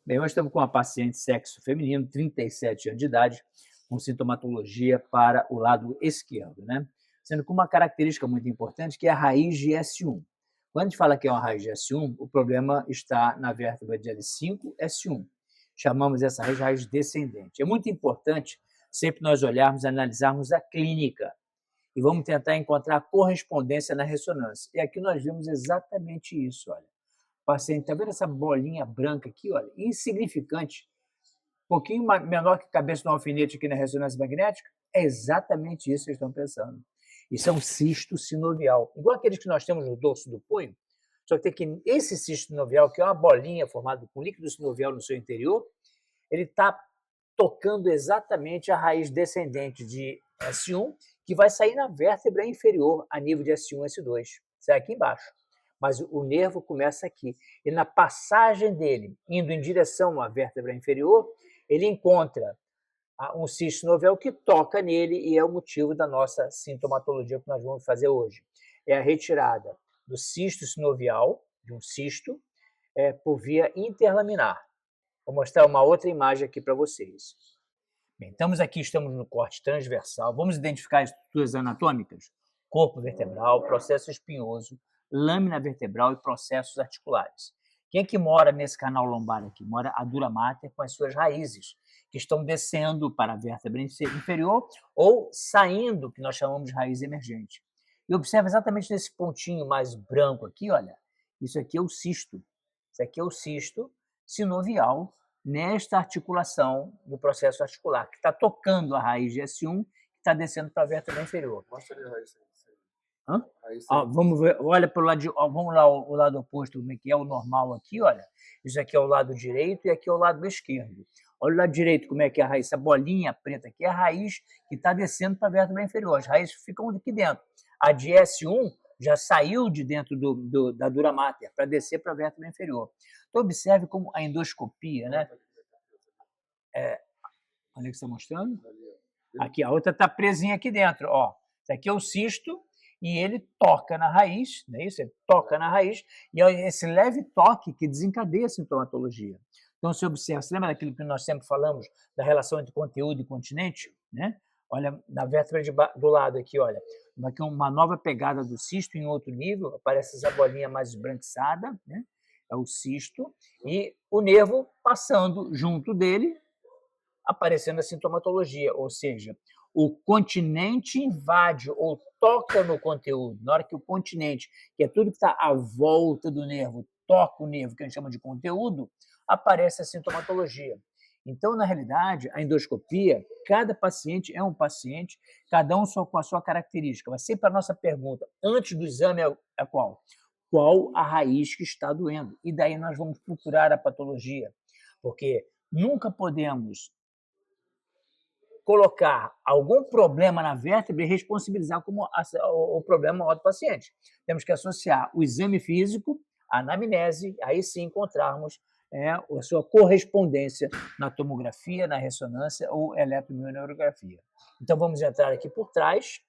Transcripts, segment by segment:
Bem, hoje estamos com uma paciente sexo feminino, 37 anos de idade, com sintomatologia para o lado esquerdo, né? Sendo com uma característica muito importante, que é a raiz de S1. Quando a gente fala que é uma raiz de S1, o problema está na vértebra de L5, S1. Chamamos essa raiz descendente. É muito importante sempre nós olharmos, analisarmos a clínica e vamos tentar encontrar correspondência na ressonância. E aqui nós vimos exatamente isso, olha. O paciente, está vendo essa bolinha branca aqui, olha, insignificante, um pouquinho menor que a cabeça de um alfinete aqui na ressonância magnética? É exatamente isso que eles estão pensando. Isso é um cisto sinovial, igual aqueles que nós temos no dorso do punho, só que tem que esse cisto sinovial, que é uma bolinha formada com líquido sinovial no seu interior, ele está tocando exatamente a raiz descendente de S1, que vai sair na vértebra inferior a nível de S1 e S2, sai aqui embaixo. Mas o nervo começa aqui. E na passagem dele, indo em direção à vértebra inferior, ele encontra um cisto sinovial que toca nele e é o motivo da nossa sintomatologia que nós vamos fazer hoje. É a retirada do cisto sinovial, de um cisto, por via interlaminar. Vou mostrar uma outra imagem aqui para vocês. Bem, estamos no corte transversal. Vamos identificar as estruturas anatômicas? Corpo vertebral, processo espinhoso, lâmina vertebral e processos articulares. Quem é que mora nesse canal lombar aqui? Mora a dura mater com as suas raízes, que estão descendo para a vértebra inferior ou saindo, que nós chamamos de raiz emergente. E observa exatamente nesse pontinho mais branco aqui, olha, isso aqui é o cisto. Isso aqui é o cisto sinovial nesta articulação do processo articular, que está tocando a raiz de S1, que está descendo para a vértebra inferior. Mostra ali a raiz. Vamos ver, olha para o lado, vamos lá o lado oposto, como é que é o normal aqui, olha. Isso aqui é o lado direito e aqui é o lado esquerdo. Olha o lado direito como é que é a raiz, essa bolinha preta aqui é a raiz que está descendo para a vértebra inferior. As raízes ficam aqui dentro. A de S1 já saiu de dentro da dura mater para descer para a vértebra inferior. Então observe como a endoscopia, né? Onde é que você está mostrando? Aqui, a outra está presinha aqui dentro, ó. Isso aqui é o cisto e ele toca na raiz, não é isso? Ele toca na raiz e é esse leve toque que desencadeia a sintomatologia. Então, se observa, você lembra daquilo que nós sempre falamos, da relação entre conteúdo e continente? Né? Olha, na vértebra do lado aqui, olha, aqui uma nova pegada do cisto em outro nível, aparece essa bolinha mais esbranquiçada, né? É o cisto, e o nervo passando junto dele, aparecendo a sintomatologia, ou seja, o continente invade ou toca no conteúdo. Na hora que o continente, que é tudo que está à volta do nervo, toca o nervo, que a gente chama de conteúdo, aparece a sintomatologia. Então, na realidade, a endoscopia, cada paciente é um paciente, cada um só com a sua característica. Mas sempre a nossa pergunta, antes do exame, é qual? Qual a raiz que está doendo? E daí nós vamos procurar a patologia, porque nunca podemos colocar algum problema na vértebra e responsabilizar como o problema maior do paciente. Temos que associar o exame físico, a anamnese, aí sim encontrarmos a sua correspondência na tomografia, na ressonância ou eletromiografia. Então vamos entrar aqui por trás,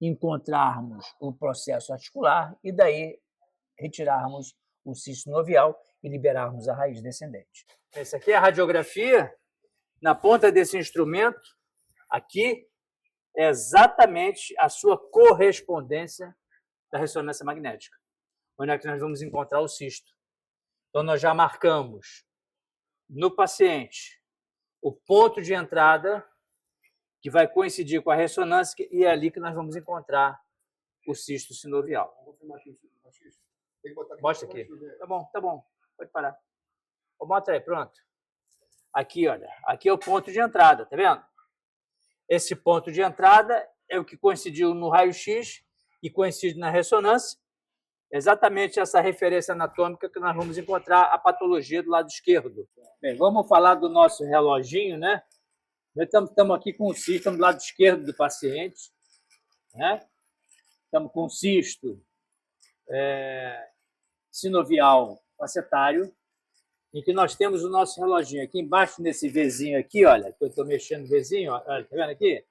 encontrarmos o processo articular e daí retirarmos o cisto sinovial e liberarmos a raiz descendente. Essa aqui é a radiografia. Na ponta desse instrumento, aqui, é exatamente a sua correspondência da ressonância magnética, onde é que nós vamos encontrar o cisto. Então, nós já marcamos no paciente o ponto de entrada, que vai coincidir com a ressonância, e é ali que nós vamos encontrar o cisto sinovial. Mostra aqui. Tá bom, pode parar. Mostra aí, pronto. Aqui, olha, aqui é o ponto de entrada, tá vendo? Esse ponto de entrada é o que coincidiu no raio-x e coincide na ressonância. Exatamente essa referência anatômica que nós vamos encontrar a patologia do lado esquerdo. Bem, vamos falar do nosso reloginho, né? Nós estamos aqui com o cisto do lado esquerdo do paciente, né? Estamos com o cisto sinovial facetário, em que nós temos o nosso reloginho. Aqui embaixo, nesse Vzinho aqui, olha, que eu estou mexendo no Vzinho, olha, tá vendo aqui?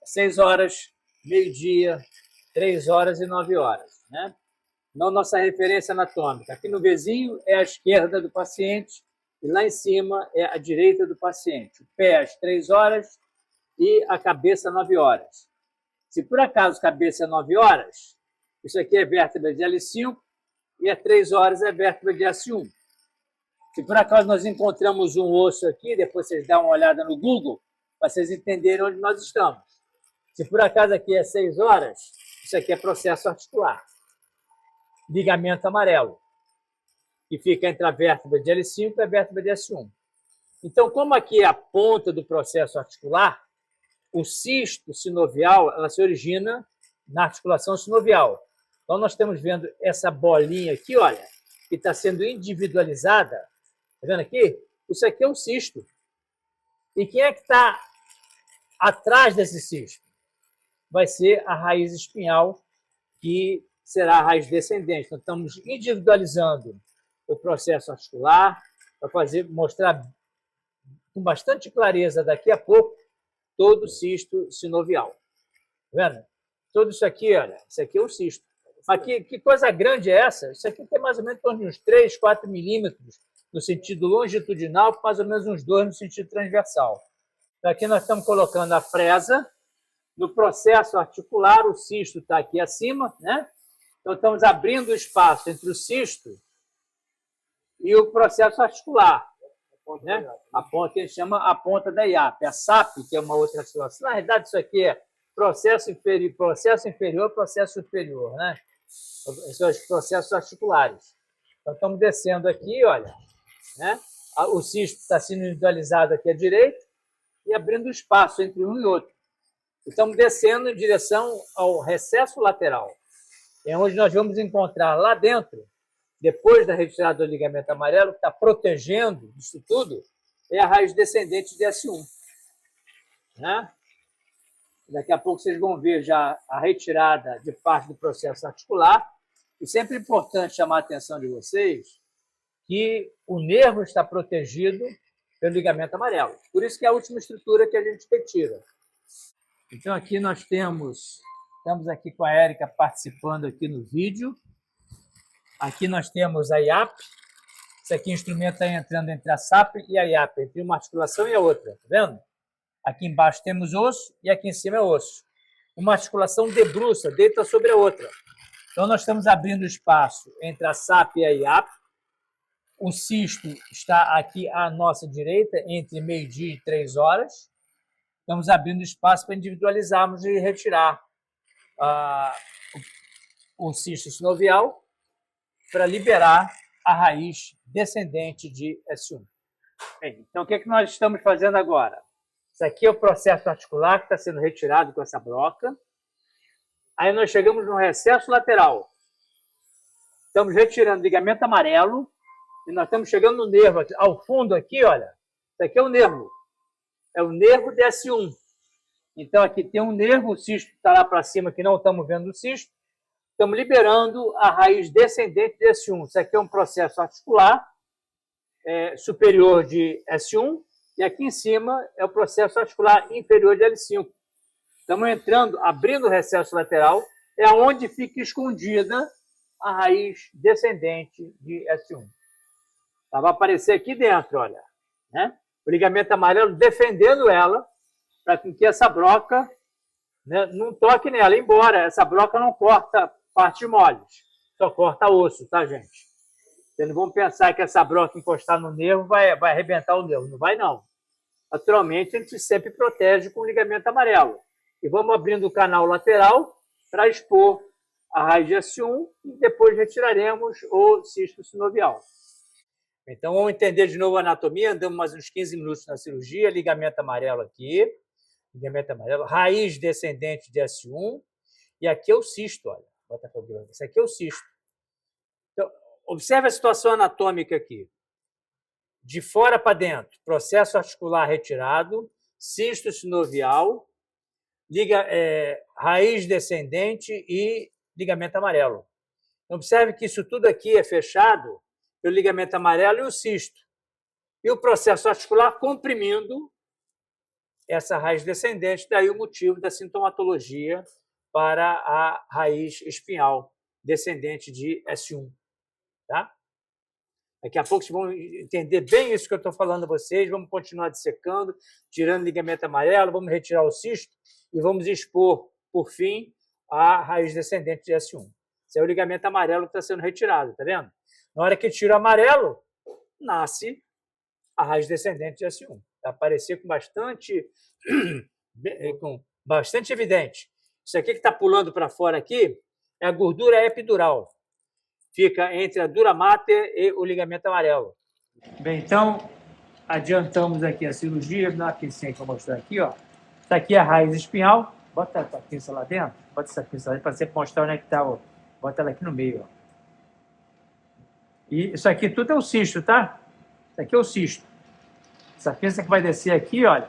6 horas, meio-dia, 3 horas e 9 horas, né? na nossa referência anatômica. Aqui no vizinho é a esquerda do paciente e lá em cima é a direita do paciente. O pé às 3 horas e a cabeça 9 horas. Se por acaso a cabeça é 9 horas, isso aqui é vértebra de L5 e às 3 horas é vértebra de S1. Se por acaso nós encontramos um osso aqui, depois vocês dão uma olhada no Google, para vocês entenderem onde nós estamos. Se por acaso aqui é 6 horas, isso aqui é processo articular. Ligamento amarelo, que fica entre a vértebra de L5 e a vértebra de S1. Então, como aqui é a ponta do processo articular, o cisto sinovial ela se origina na articulação sinovial. Então, nós estamos vendo essa bolinha aqui, olha, que está sendo individualizada. Está vendo aqui? Isso aqui é um cisto. E quem é que está atrás desse cisto? Vai ser a raiz espinhal, que será a raiz descendente. Então, estamos individualizando o processo articular para mostrar com bastante clareza daqui a pouco todo o cisto sinovial. Tá vendo? Tudo isso aqui, olha, isso aqui é o cisto. Aqui, que coisa grande é essa? Isso aqui tem mais ou menos uns 3, 4 milímetros no sentido longitudinal, mais ou menos uns 2 no sentido transversal. Então, aqui nós estamos colocando a fresa. No processo articular, o cisto está aqui acima, né? Então, estamos abrindo o espaço entre o cisto e o processo articular, né? A ponta que a gente chama a ponta da IAP. A SAP, que é uma outra articulação. Na realidade, isso aqui é processo inferior, processo superior, né? Esses são os processos articulares. Então, estamos descendo aqui, olha, né? O cisto está sendo individualizado aqui à direita e abrindo espaço entre um e outro. Estamos descendo em direção ao recesso lateral. É onde nós vamos encontrar lá dentro, depois da retirada do ligamento amarelo, que está protegendo isso tudo, é a raiz descendente de S1. Né? Daqui a pouco vocês vão ver já a retirada de parte do processo articular. E sempre é importante chamar a atenção de vocês que o nervo está protegido pelo ligamento amarelo. Por isso que é a última estrutura que a gente retira. Então, aqui nós estamos aqui com a Érica participando aqui no vídeo. Aqui nós temos a IAP. Esse aqui o instrumento está entrando entre a SAP e a IAP, entre uma articulação e a outra, tá vendo? Aqui embaixo temos osso e aqui em cima é osso. Uma articulação debruça, deita sobre a outra. Então, nós estamos abrindo espaço entre a SAP e a IAP. O cisto está aqui à nossa direita, entre meio-dia e 3 horas. Estamos abrindo espaço para individualizarmos e retirar o cisto sinovial para liberar a raiz descendente de S1. Bem, então, o que é que nós estamos fazendo agora? Isso aqui é o processo articular que está sendo retirado com essa broca. Aí nós chegamos no recesso lateral. Estamos retirando o ligamento amarelo e nós estamos chegando no nervo. Ao fundo aqui, olha, isso aqui é o nervo. É o nervo de S1. Então, aqui tem um nervo, o cisto está lá para cima, que não estamos vendo o cisto. Estamos liberando a raiz descendente de S1. Isso aqui é um processo articular superior de S1. E aqui em cima é o processo articular inferior de L5. Estamos entrando, abrindo o recesso lateral, é onde fica escondida a raiz descendente de S1. Ela vai aparecer aqui dentro, olha, né? O ligamento amarelo defendendo ela para que essa broca, né, não toque nela, embora essa broca não corta partes moles, só corta osso, tá, gente? Vocês não vão pensar que essa broca encostar no nervo vai arrebentar o nervo, não vai não. Naturalmente, a gente sempre protege com o ligamento amarelo. E vamos abrindo o canal lateral para expor a raiz de S1 e depois retiraremos o cisto sinovial. Então, vamos entender de novo a anatomia. Andamos mais uns 15 minutos na cirurgia. Ligamento amarelo aqui. Ligamento amarelo. Raiz descendente de S1. E aqui é o cisto, olha. Bota a esse aqui é o cisto. Então, observe a situação anatômica aqui. De fora para dentro, processo articular retirado, cisto sinovial, raiz descendente e ligamento amarelo. Observe que isso tudo aqui é fechado pelo ligamento amarelo e o cisto. E o processo articular comprimindo essa raiz descendente, daí o motivo da sintomatologia para a raiz espinhal descendente de S1. Tá? Daqui a pouco vocês vão entender bem isso que eu estou falando a vocês. Vamos continuar dissecando, tirando ligamento amarelo, vamos retirar o cisto e vamos expor, por fim, a raiz descendente de S1. Esse é o ligamento amarelo que está sendo retirado, tá vendo? Na hora que tira o amarelo, nasce a raiz descendente de S1. Vai aparecer com bastante evidente. Isso aqui que está pulando para fora aqui é a gordura epidural. Fica entre a dura mater e o ligamento amarelo. Bem, então, adiantamos aqui a cirurgia. Dá uma pincinha que eu vou mostrar aqui. Ó. Isso aqui é a raiz espinhal. Bota a pinça lá dentro. Bota essa pinça lá dentro para você mostrar onde é que está. Bota ela aqui no meio. Ó. E isso aqui tudo é o cisto, tá? Isso aqui é o cisto. Essa pinça que vai descer aqui, olha.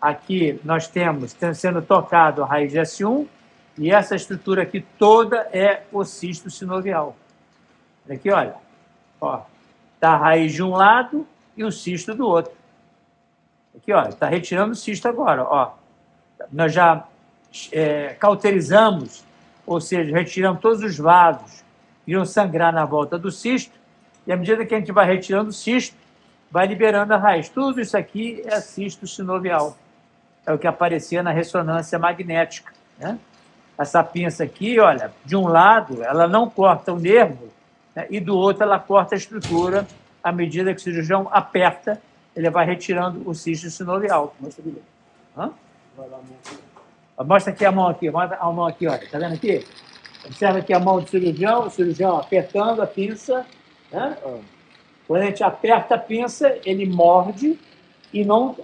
Aqui nós temos sendo tocado a raiz de S1 e essa estrutura aqui toda é o cisto sinovial. Aqui, olha. Ó, tá a raiz de um lado e o cisto do outro. Aqui, olha, está retirando o cisto agora. Ó. Nós já cauterizamos, ou seja, retiramos todos os vasos que iam sangrar na volta do cisto e à medida que a gente vai retirando o cisto, vai liberando a raiz. Tudo isso aqui é cisto sinovial. É o que aparecia na ressonância magnética. Né? Essa pinça aqui, olha, de um lado, ela não corta o nervo, né? E do outro, ela corta a estrutura à medida que o cirurgião aperta, ele vai retirando o cisto sinovial. Mostra aqui. Hã? Mostra aqui a mão aqui. Mostra a mão aqui, olha. Tá vendo aqui? Observa aqui a mão do cirurgião, o cirurgião apertando a pinça. Né? Quando a gente aperta a pinça, ele morde e não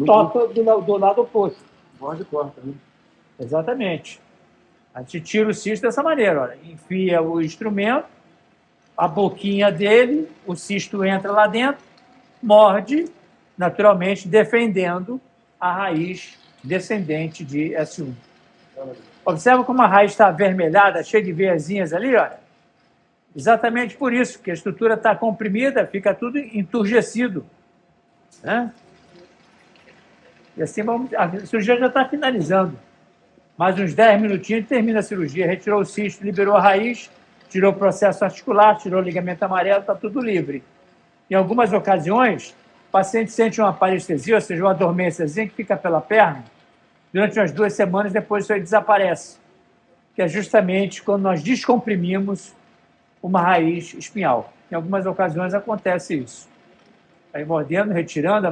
toca do lado oposto. Morde e corta, né? Exatamente. A gente tira o cisto dessa maneira, olha. Enfia o instrumento, a boquinha dele, o cisto entra lá dentro, morde, naturalmente defendendo a raiz descendente de S1. Observa como a raiz está avermelhada, cheia de veiazinhas ali, olha. Exatamente por isso, que a estrutura está comprimida, fica tudo enturgecido. Né? E assim a cirurgia já está finalizando. Mais uns 10 minutinhos termina a cirurgia. Retirou o cisto, liberou a raiz, tirou o processo articular, tirou o ligamento amarelo, está tudo livre. Em algumas ocasiões, o paciente sente uma parestesia, ou seja, uma dormênciazinha que fica pela perna, durante umas 2 semanas, depois isso aí desaparece. Que é justamente quando nós descomprimimos uma raiz espinhal. Em algumas ocasiões acontece isso. Aí mordendo, retirando,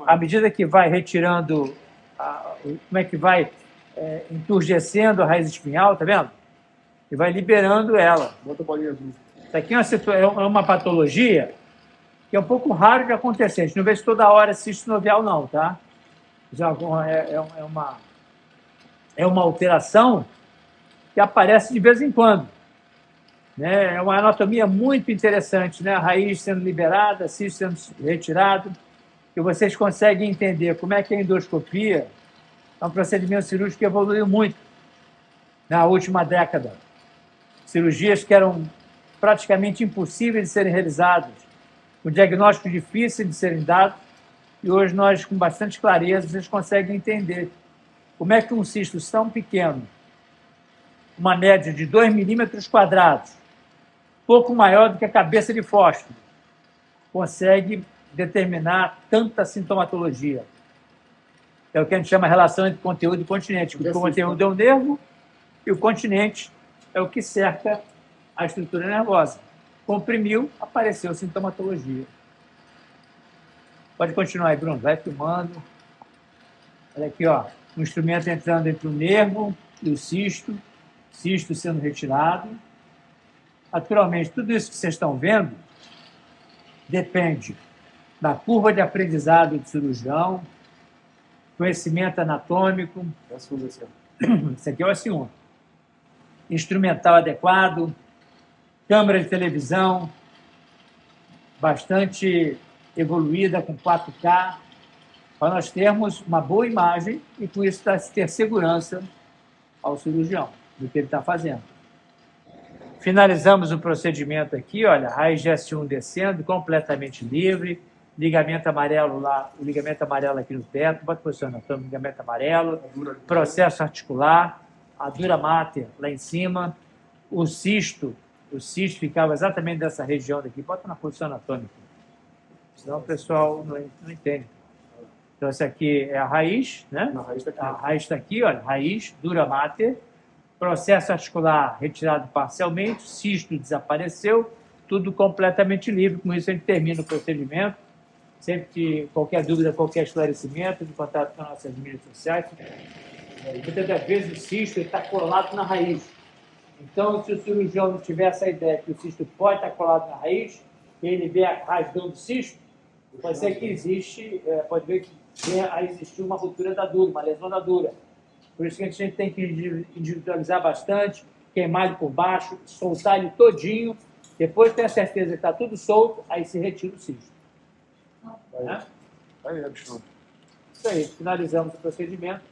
à medida que vai retirando, como é que vai enturgecendo a raiz espinhal, tá vendo? E vai liberando ela. Bota a bolinha azul. Isso aqui é uma patologia que é um pouco raro de acontecer. A gente não vê isso toda hora cisto sinovial, não, tá? É uma alteração que aparece de vez em quando. Né? É uma anatomia muito interessante, né? A raiz sendo liberada, cisto sendo retirado, e vocês conseguem entender como é que a endoscopia é um procedimento cirúrgico que evoluiu muito na última década. Cirurgias que eram praticamente impossíveis de serem realizadas, com diagnóstico difícil de serem dados, e hoje nós, com bastante clareza, vocês conseguem entender como é que um cisto tão pequeno, uma média de 2 milímetros quadrados, pouco maior do que a cabeça de fósforo, consegue determinar tanta sintomatologia. É o que a gente chama de relação entre conteúdo e continente. O conteúdo é o nervo e o continente é o que cerca a estrutura nervosa. Comprimiu, apareceu sintomatologia. Pode continuar aí, Bruno. Vai filmando. Olha aqui, ó. O instrumento entrando entre o nervo e o cisto sendo retirado. Naturalmente, tudo isso que vocês estão vendo depende da curva de aprendizado do cirurgião, conhecimento anatômico. Isso aqui é o S1. Instrumental adequado, câmera de televisão bastante evoluída, com 4K, para nós termos uma boa imagem e, com isso, ter segurança ao cirurgião do que ele está fazendo. Finalizamos o procedimento aqui, olha, raiz de S1 descendo, completamente livre, ligamento amarelo lá, o ligamento amarelo aqui no teto, bota posição anatômica, ligamento amarelo, processo articular, a dura mater lá em cima, o cisto ficava exatamente nessa região daqui. Bota na posição anatômica, senão o pessoal não entende. Então, essa aqui é a raiz, né? Na raiz está aqui. A raiz está aqui, olha, raiz, dura mater, processo articular retirado parcialmente, cisto desapareceu, tudo completamente livre. Com isso, a gente termina o procedimento. Sempre que qualquer dúvida, qualquer esclarecimento, de contato com as nossas mídias sociais. Muitas das vezes o cisto está colado na raiz. Então, se o cirurgião não tiver essa ideia que o cisto pode estar colado na raiz, ele vê a rasgão do cisto, pode ser que existe, pode ver que venha a existir uma ruptura da dura, uma lesão da dura. Por isso que a gente tem que individualizar bastante, queimar ele por baixo, soltar ele todinho, depois ter a certeza que está tudo solto, aí se retira o cisto. Né? Aí, Alexandre. Isso aí, finalizamos o procedimento.